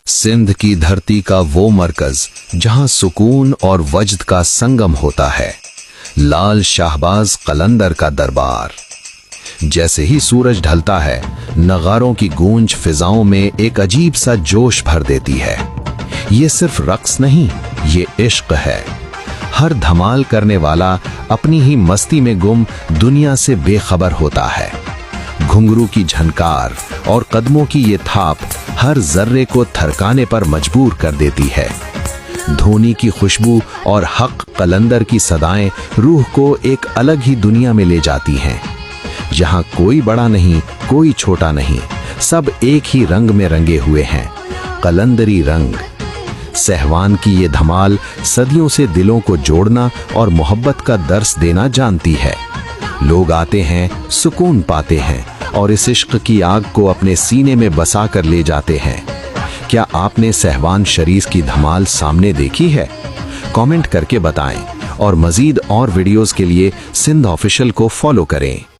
सिंध की धरती का वो मरकज जहां सुकून और वजद का संगम होता है। लाल शाहबाज कलंदर का दरबार। जैसे ही सूरज ढलता है, नगारों की गूंज फिजाओं में एक अजीब सा जोश भर देती है। ये सिर्फ रक्स नहीं, ये इश्क है। हर धमाल करने वाला अपनी ही मस्ती में गुम दुनिया से बेखबर होता है। घुंघरू की झनकार और कदमों की ये थाप हर जर्रे को थरकाने पर मजबूर कर देती है। धोनी की खुशबू और हक कलंदर की सदाएं रूह को एक अलग ही दुनिया में ले जाती हैं, जहां कोई बड़ा नहीं, कोई छोटा नहीं, सब एक ही रंग में रंगे हुए हैं, कलंदरी रंग। सहवान की ये धमाल सदियों से दिलों को जोड़ना और मोहब्बत का दर्स देना जानती है। लोग आते हैं, सुकून पाते हैं और इस इश्क की आग को अपने सीने में बसा कर ले जाते हैं। क्या आपने सहवान शरीफ की धमाल सामने देखी है? कमेंट करके बताएं और मजीद और वीडियोस के लिए सिंध ऑफिशियल को फॉलो करें।